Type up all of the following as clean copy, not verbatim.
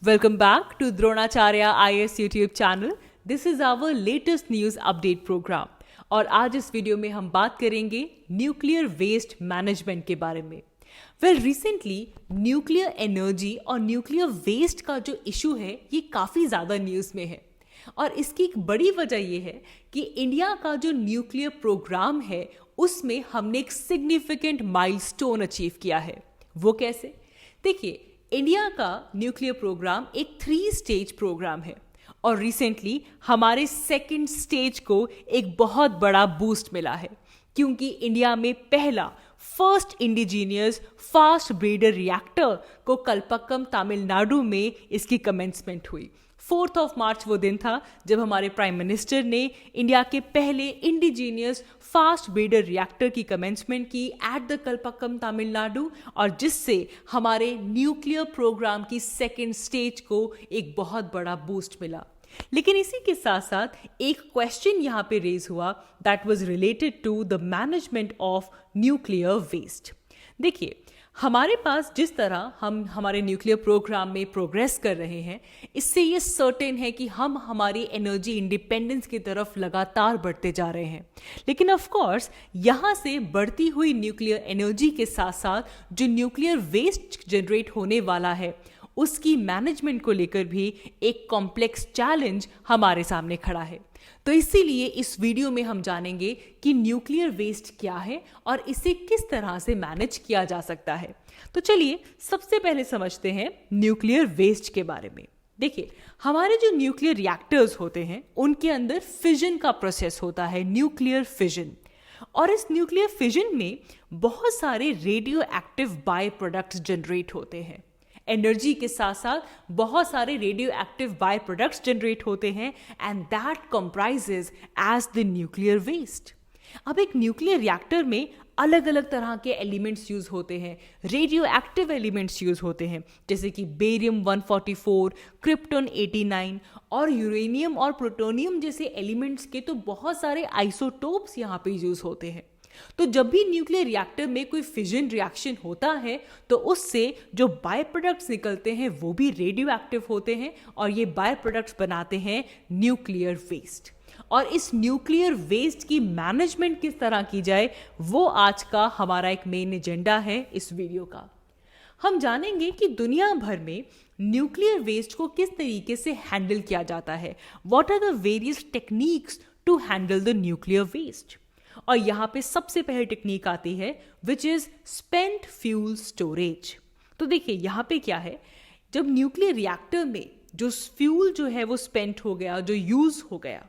Welcome back to Dronacharya IAS YouTube channel. This is our latest news update program. और आज इस video में हम बात करेंगे न्यूक्लियर वेस्ट मैनेजमेंट के बारे में। रिसेंटली न्यूक्लियर एनर्जी और न्यूक्लियर वेस्ट का जो इशू है ये काफ़ी ज़्यादा न्यूज़ में है और इसकी एक बड़ी वजह ये है कि इंडिया का जो न्यूक्लियर प्रोग्राम है उसमें हमने एक सिग्निफिकेंट माइलस्टोन अचीव किया है। वो कैसे? देखिए, इंडिया का न्यूक्लियर प्रोग्राम एक 3 स्टेज प्रोग्राम है और रिसेंटली हमारे सेकंड स्टेज को एक बहुत बड़ा बूस्ट मिला है क्योंकि इंडिया में पहला first indigenous fast breeder reactor को कलपक्कम तमिलनाडु में इसकी कमेंसमेंट हुई। 4 मार्च वो दिन था जब हमारे प्राइम मिनिस्टर ने इंडिया के पहले इंडिजीनियस फास्ट ब्रीडर रिएक्टर की कमेंसमेंट की एट द कलपक्कम तमिलनाडु और जिससे हमारे न्यूक्लियर प्रोग्राम की सेकेंड स्टेज को एक बहुत बड़ा बूस्ट मिला। लेकिन इसी के साथ साथ एक क्वेश्चन यहाँ पे रेज हुआ that was related to the management of nuclear waste. देखिए, हमारे पास जिस तरह हम हमारे न्यूक्लियर प्रोग्राम में प्रोग्रेस कर रहे हैं इससे ये सर्टेन है कि हम हमारी एनर्जी इंडिपेंडेंस की तरफ लगातार बढ़ते जा रहे हैं। लेकिन ऑफ कोर्स यहाँ से बढ़ती हुई न्यूक्लियर एनर्जी के साथ साथ जो न्यूक्लियर वेस्ट जनरेट होने वाला है उसकी मैनेजमेंट को लेकर भी एक कॉम्प्लेक्स चैलेंज हमारे सामने खड़ा है। तो इसीलिए इस वीडियो में हम जानेंगे कि न्यूक्लियर वेस्ट क्या है और इसे किस तरह से मैनेज किया जा सकता है। तो चलिए सबसे पहले समझते हैं न्यूक्लियर वेस्ट के बारे में। देखिए, हमारे जो न्यूक्लियर रिएक्टर्स होते हैं उनके अंदर फिजन का प्रोसेस होता है, न्यूक्लियर फिजन। और इस न्यूक्लियर फिजन में बहुत सारे radio active by products generate होते हैं। एनर्जी के साथ साथ बहुत सारे radio active by products generate होते हैं and that comprises as the nuclear waste. अब एक न्यूक्लियर रिएक्टर में अलग अलग तरह के एलिमेंट्स यूज होते हैं, रेडियो एक्टिव एलिमेंट्स यूज होते हैं जैसे कि बेरियम 144, क्रिप्टन 89 और यूरेनियम और प्लूटोनियम जैसे एलिमेंट्स के तो बहुत सारे आइसोटोप्स यहाँ पे यूज होते हैं। तो जब भी न्यूक्लियर रिएक्टर में कोई फिजन रिएक्शन होता है तो उससे जो बाय प्रोडक्ट्स निकलते हैं वो भी रेडियो एक्टिव होते हैं और ये बाय प्रोडक्ट्स बनाते हैं न्यूक्लियर वेस्ट। और इस न्यूक्लियर वेस्ट की मैनेजमेंट किस तरह की जाए वो आज का हमारा एक मेन एजेंडा है इस वीडियो का। हम जानेंगे कि दुनिया भर में न्यूक्लियर वेस्ट को किस तरीके से हैंडल किया जाता है, what are the various techniques to handle the nuclear waste. और यहाँ पे सबसे पहले टेक्निक आती है which is spent fuel storage. तो देखिए यहाँ पे क्या है, जब न्यूक्लियर रिएक्टर में जो फ्यूल जो है वो स्पेंट हो गया, जो यूज हो गया,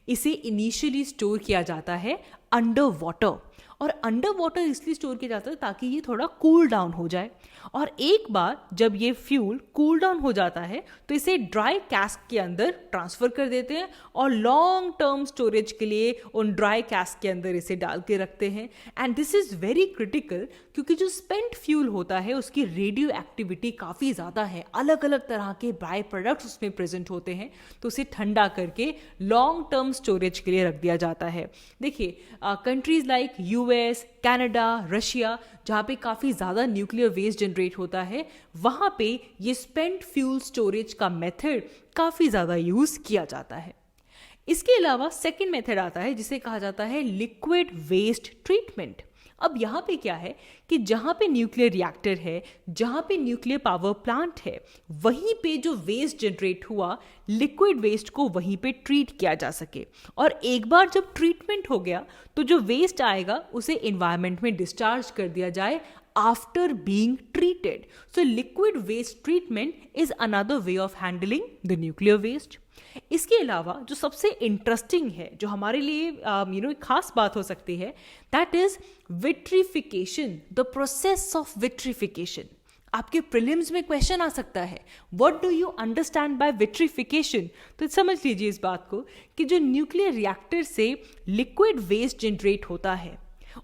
इसे इनिशियली स्टोर किया जाता है अंडर वाटर। और अंडर वाटर इसलिए स्टोर किया जाता है ताकि ये थोड़ा कूल डाउन हो जाए। और एक बार जब ये फ्यूल कूल डाउन हो जाता है तो इसे ड्राई कैस्क के अंदर ट्रांसफर कर देते हैं और लॉन्ग टर्म स्टोरेज के लिए उन ड्राई कैस्क के अंदर इसे डाल के रखते हैं। And this is very critical क्योंकि जो स्पेंट फ्यूल होता है उसकी रेडियो एक्टिविटी काफ़ी ज़्यादा है, अलग अलग तरह के बाय प्रोडक्ट्स उसमें प्रेजेंट होते हैं, तो उसे ठंडा करके लॉन्ग टर्म स्टोरेज के लिए रख दिया जाता है। देखिए, countries like US, Canada, Russia जहाँ पे काफ़ी ज़्यादा न्यूक्लियर वेस्ट जनरेट होता है वहाँ पे ये स्पेंट फ्यूल स्टोरेज का मेथड काफ़ी ज़्यादा यूज़ किया जाता है। इसके अलावा सेकेंड मेथड आता है जिसे कहा जाता है लिक्विड वेस्ट ट्रीटमेंट। अब यहाँ पे क्या है कि जहाँ पे न्यूक्लियर रिएक्टर है, जहाँ पे न्यूक्लियर पावर प्लांट है, वहीं पे जो वेस्ट जनरेट हुआ लिक्विड वेस्ट को वहीं पे ट्रीट किया जा सके। और एक बार जब ट्रीटमेंट हो गया तो जो वेस्ट आएगा उसे एनवायरनमेंट में डिस्चार्ज कर दिया जाए after being treated. So liquid waste treatment is another way of handling the nuclear waste. इसके अलावा जो सबसे इंटरेस्टिंग है, जो हमारे लिए एक खास बात हो सकती है, that is vitrification, the process of vitrification. आपके प्रीलिम्स में क्वेश्चन आ सकता है, what do you understand by vitrification. तो समझ लीजिए इस बात को कि जो न्यूक्लियर रिएक्टर से लिक्विड वेस्ट जनरेट होता है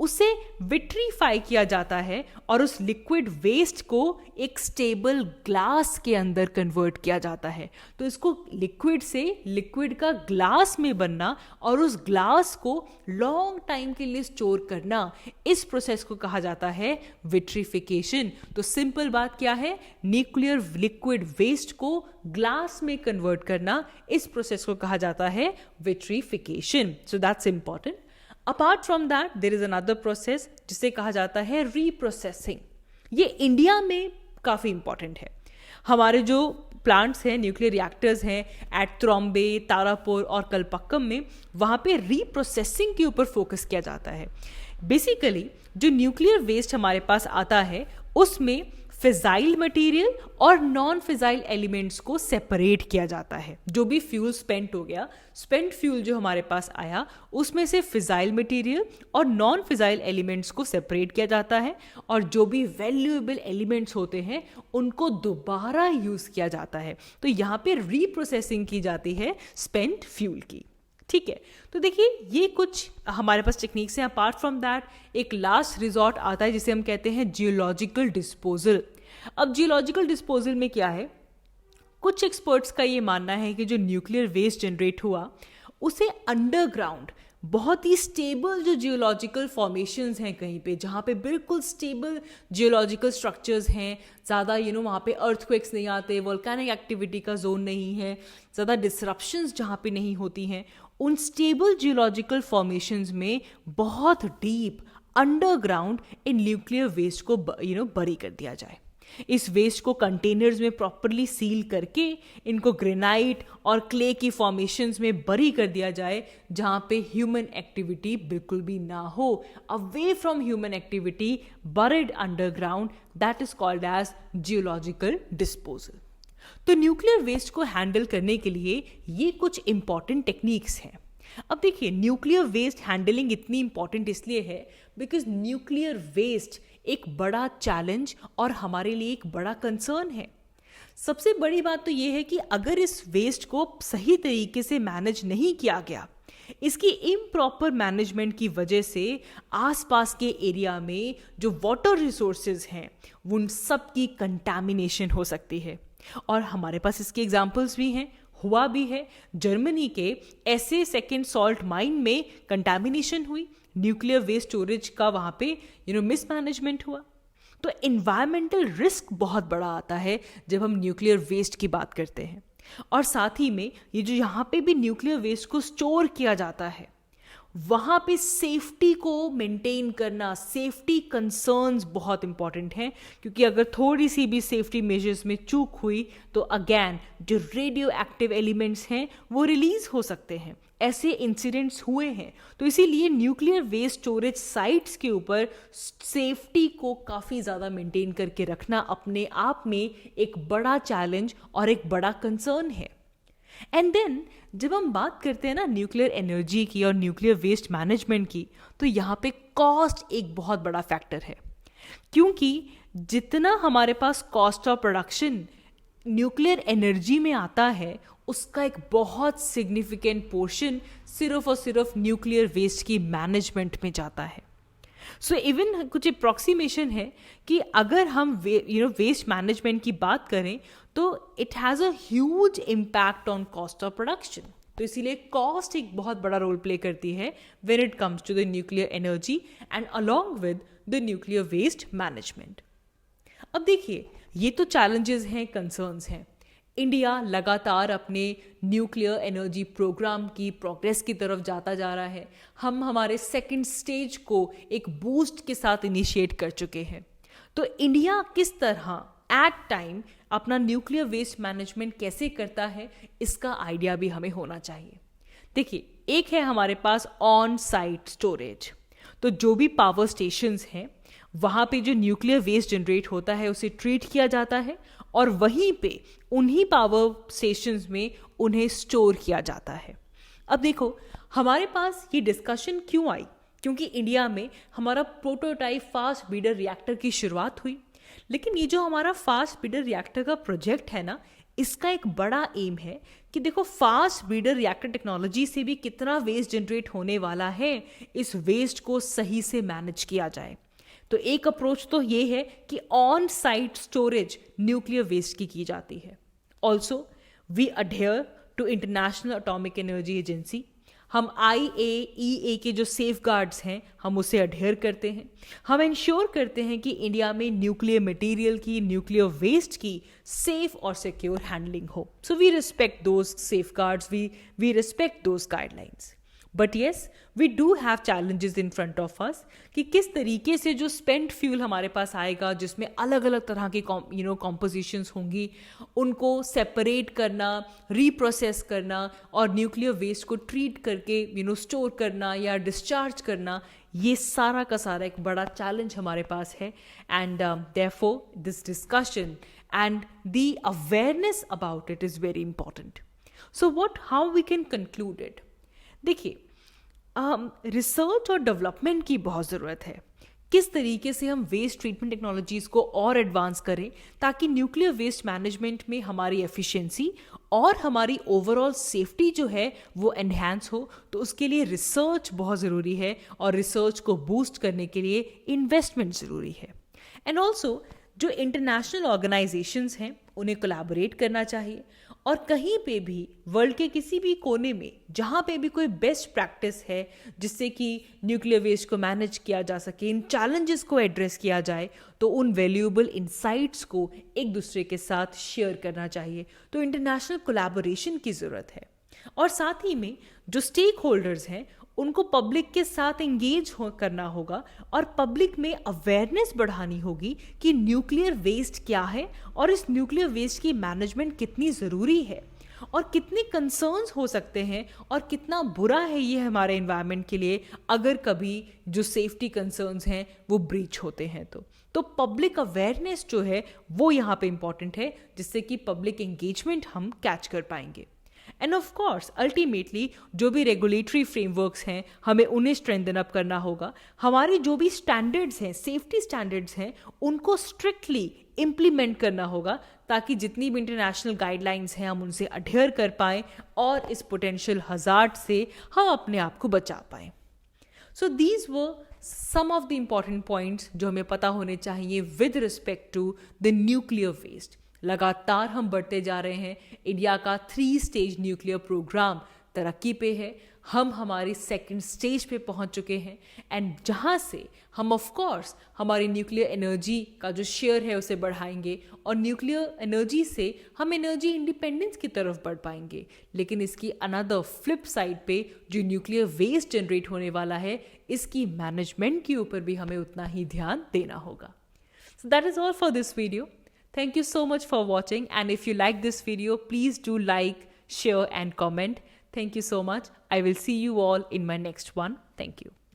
उसे विट्रीफाई किया जाता है और उस लिक्विड वेस्ट को एक स्टेबल ग्लास के अंदर कन्वर्ट किया जाता है। तो इसको लिक्विड से लिक्विड का ग्लास में बनना और उस ग्लास को लॉन्ग टाइम के लिए स्टोर करना, इस प्रोसेस को कहा जाता है विट्रीफिकेशन। तो सिंपल बात क्या है, न्यूक्लियर लिक्विड वेस्ट को ग्लास में कन्वर्ट करना, इस प्रोसेस को कहा जाता है vitrification. So that's important. Apart from that there is another process जिसे कहा जाता है रीप्रोसेसिंग। ये इंडिया में काफ़ी इंपॉर्टेंट है। हमारे जो प्लांट्स हैं, न्यूक्लियर रिएक्टर्स हैं एट त्रोम्बे, तारापुर और कलपक्कम में, वहाँ पे रीप्रोसेसिंग के ऊपर फोकस किया जाता है। बेसिकली जो न्यूक्लियर वेस्ट हमारे पास आता है उसमें फिजाइल मटेरियल और नॉन फिजाइल एलिमेंट्स को सेपरेट किया जाता है। जो भी फ्यूल स्पेंट हो गया, स्पेंट फ्यूल जो हमारे पास आया, उसमें से फिजाइल मटेरियल और नॉन फिजाइल एलिमेंट्स को सेपरेट किया जाता है और जो भी वैल्यूएबल एलिमेंट्स होते हैं उनको दोबारा यूज़ किया जाता है। तो यहाँ पे रीप्रोसेसिंग की जाती है स्पेंट फ्यूल की। ठीक है, तो देखिए ये कुछ हमारे पास टेक्निक्स हैं। अपार्ट फ्रॉम दैट एक लास्ट रिजॉर्ट आता है जिसे हम कहते हैं जियोलॉजिकल डिस्पोजल। अब जियोलॉजिकल डिस्पोजल में क्या है, कुछ एक्सपर्ट्स का ये मानना है कि जो न्यूक्लियर वेस्ट जनरेट हुआ उसे अंडरग्राउंड बहुत ही स्टेबल जो जियोलॉजिकल फॉर्मेशंस हैं, कहीं पे जहाँ पे बिल्कुल स्टेबल जियोलॉजिकल स्ट्रक्चर्स हैं, ज़्यादा वहाँ पे अर्थक्वेक्स नहीं आते, वोल्केनिक एक्टिविटी का जोन नहीं है, ज़्यादा डिसरप्शंस जहाँ पे नहीं होती हैं, उन स्टेबल जियोलॉजिकल फॉर्मेशंस में बहुत deep underground in nuclear waste को बरी कर दिया जाए। इस वेस्ट को कंटेनर्स में प्रॉपरली सील करके इनको ग्रेनाइट और क्ले की फॉर्मेशंस में बरी कर दिया जाए जहाँ पे ह्यूमन एक्टिविटी बिल्कुल भी ना हो। Away from human activity, buried underground, that is called as geological disposal. तो न्यूक्लियर वेस्ट को हैंडल करने के लिए ये कुछ इंपॉर्टेंट टेक्निक्स हैं। अब देखिए न्यूक्लियर वेस्ट हैंडलिंग इतनी इंपॉर्टेंट इसलिए है बिकॉज न्यूक्लियर वेस्ट एक बड़ा चैलेंज और हमारे लिए एक बड़ा कंसर्न है। सबसे बड़ी बात तो ये है कि अगर इस वेस्ट को सही तरीके से मैनेज नहीं किया गया, इसकी इम्प्रॉपर मैनेजमेंट की वजह से आसपास के एरिया में जो वाटर रिसोर्सेज हैं उन सब की कंटामिनेशन हो सकती है। और हमारे पास इसके एग्जाम्पल्स भी हैं, हुआ भी है। जर्मनी के ऐसे सेकेंड सॉल्ट माइन में कंटामिनेशन हुई, न्यूक्लियर वेस्ट स्टोरेज का वहाँ पे मिसमैनेजमेंट हुआ। तो इन्वायरमेंटल रिस्क बहुत बड़ा आता है जब हम न्यूक्लियर वेस्ट की बात करते हैं। और साथ ही में ये जो यहाँ पे भी न्यूक्लियर वेस्ट को स्टोर किया जाता है, वहाँ पे सेफ्टी को मेंटेन करना, सेफ्टी कंसर्न्स बहुत इंपॉर्टेंट हैं, क्योंकि अगर थोड़ी सी भी सेफ्टी मेजर्स में चूक हुई तो अगेन जो रेडियो एक्टिव एलिमेंट्स हैं वो रिलीज हो सकते हैं। ऐसे इंसिडेंट्स हुए हैं। तो इसीलिए न्यूक्लियर वेस्ट स्टोरेज साइट्स के ऊपर सेफ्टी को काफ़ी ज़्यादा मेंटेन करके रखना अपने आप में एक बड़ा चैलेंज और एक बड़ा कंसर्न है। एंड देन जब हम बात करते हैं ना न्यूक्लियर एनर्जी की और न्यूक्लियर वेस्ट मैनेजमेंट की, तो यहाँ पे कॉस्ट एक बहुत बड़ा फैक्टर है, क्योंकि जितना हमारे पास cost of production nuclear energy में आता है उसका एक बहुत सिग्निफिकेंट पोर्शन सिर्फ और सिर्फ न्यूक्लियर वेस्ट की मैनेजमेंट में जाता है। सो इवन कुछ अप्रॉक्सीमेशन है कि अगर हम वेस्ट मैनेजमेंट की बात करें तो it has a huge impact on cost of production. तो इसीलिए कॉस्ट एक बहुत बड़ा रोल प्ले करती है when it comes to the nuclear energy and along with the nuclear waste management. अब देखिए ये तो चैलेंजेस हैं, कंसर्न्स हैं। इंडिया लगातार अपने न्यूक्लियर एनर्जी प्रोग्राम की प्रोग्रेस की तरफ जाता जा रहा है। हम हमारे सेकंड स्टेज को एक बूस्ट के साथ इनिशिएट कर चुके हैं। तो इंडिया किस तरह एट टाइम अपना न्यूक्लियर वेस्ट मैनेजमेंट कैसे करता है, इसका आइडिया भी हमें होना चाहिए। देखिए एक है हमारे पास ऑन साइट स्टोरेज। तो जो भी पावर स्टेशंस हैं वहाँ पे जो न्यूक्लियर वेस्ट जनरेट होता है उसे ट्रीट किया जाता है और वहीं पे उन्हीं पावर स्टेशंस में उन्हें स्टोर किया जाता है। अब देखो हमारे पास ये डिस्कशन क्यों आई, क्योंकि इंडिया में हमारा प्रोटोटाइप फास्ट ब्रीडर रिएक्टर की शुरुआत हुई। लेकिन ये जो हमारा फास्ट ब्रीडर रिएक्टर का प्रोजेक्ट है ना, इसका एक बड़ा एम है कि देखो फास्ट ब्रीडर रिएक्टर टेक्नोलॉजी से भी कितना वेस्ट जनरेट होने वाला है, इस वेस्ट को सही से मैनेज किया जाए। तो एक अप्रोच तो ये है कि on site storage nuclear waste की जाती है। Also we adhere to international atomic energy agency. हम IAEA के जो सेफ गार्ड्स हैं हम उसे अडेयर करते हैं। हम इंश्योर करते हैं कि इंडिया में न्यूक्लियर मटेरियल की, न्यूक्लियर वेस्ट की सेफ और सिक्योर हैंडलिंग हो। So we respect those safeguards, we respect those guidelines. But yes, we do have challenges in front of us कि किस तरीके से जो स्पेंट फ्यूल हमारे पास आएगा, जिसमें अलग अलग तरह की कॉम्पोजिशंस होंगी, उनको सेपरेट करना, रीप्रोसेस करना और न्यूक्लियर वेस्ट को ट्रीट करके स्टोर करना या डिस्चार्ज करना, ये सारा का सारा एक बड़ा चैलेंज हमारे पास है। And therefore this discussion and the awareness about it is very important. So how we can conclude it? देखिए, रिसर्च और डेवलपमेंट की बहुत ज़रूरत है। किस तरीके से हम वेस्ट ट्रीटमेंट टेक्नोलॉजीज़ को और एडवांस करें ताकि न्यूक्लियर वेस्ट मैनेजमेंट में हमारी एफिशिएंसी और हमारी ओवरऑल सेफ्टी जो है वो एनहांस हो। तो उसके लिए रिसर्च बहुत ज़रूरी है और रिसर्च को बूस्ट करने के लिए इन्वेस्टमेंट ज़रूरी है। एंड ऑल्सो जो इंटरनेशनल ऑर्गेनाइजेशंस हैं उन्हें कोलैबोरेट करना चाहिए और कहीं पे भी वर्ल्ड के किसी भी कोने में जहाँ पे भी कोई बेस्ट प्रैक्टिस है जिससे कि न्यूक्लियर वेस्ट को मैनेज किया जा सके, इन चैलेंजेस को एड्रेस किया जाए, तो उन वैल्यूएबल इंसाइट्स को एक दूसरे के साथ शेयर करना चाहिए। तो इंटरनेशनल कोलैबोरेशन की ज़रूरत है और साथ ही में जो स्टेक होल्डर्स हैं उनको पब्लिक के साथ एंगेज करना होगा और पब्लिक में अवेयरनेस बढ़ानी होगी कि न्यूक्लियर वेस्ट क्या है और इस न्यूक्लियर वेस्ट की मैनेजमेंट कितनी ज़रूरी है और कितने कंसर्न्स हो सकते हैं और कितना बुरा है ये हमारे एनवायरनमेंट के लिए अगर कभी जो सेफ्टी कंसर्न्स हैं वो ब्रीच होते हैं। तो पब्लिक अवेयरनेस जो है वो यहाँ पे इम्पॉर्टेंट है, जिससे कि पब्लिक एंगेजमेंट हम कैच कर पाएंगे। एंड ऑफ कोर्स अल्टीमेटली जो भी रेगुलेटरी फ्रेमवर्क्स हैं हमें उन्हें स्ट्रेंथन अप करना होगा। हमारे जो भी स्टैंडर्ड्स हैं, सेफ्टी स्टैंडर्ड्स हैं, उनको स्ट्रिक्टली इम्प्लीमेंट करना होगा ताकि जितनी भी इंटरनेशनल गाइडलाइंस हैं हम उनसे अडेयर कर पाएँ और इस पोटेंशियल हज़ार्ड से हम अपने आप को बचा पाएँ। So these were some of the important points जो हमें पता होने चाहिए with respect to the nuclear waste. लगातार हम बढ़ते जा रहे हैं। इंडिया का 3 स्टेज न्यूक्लियर प्रोग्राम तरक्की पे है। हम हमारी 2nd स्टेज पे पहुंच चुके हैं एंड जहां से हम ऑफ कोर्स हमारी न्यूक्लियर एनर्जी का जो शेयर है उसे बढ़ाएंगे और न्यूक्लियर एनर्जी से हम एनर्जी इंडिपेंडेंस की तरफ बढ़ पाएंगे। लेकिन इसकी अनदर फ्लिप साइड पे जो न्यूक्लियर वेस्ट जनरेट होने वाला है, इसकी मैनेजमेंट के ऊपर भी हमें उतना ही ध्यान देना होगा। So that is all for this video. Thank you so much for watching, and if you like this video, please do like, share and comment. Thank you so much. I will see you all in my next one. Thank you.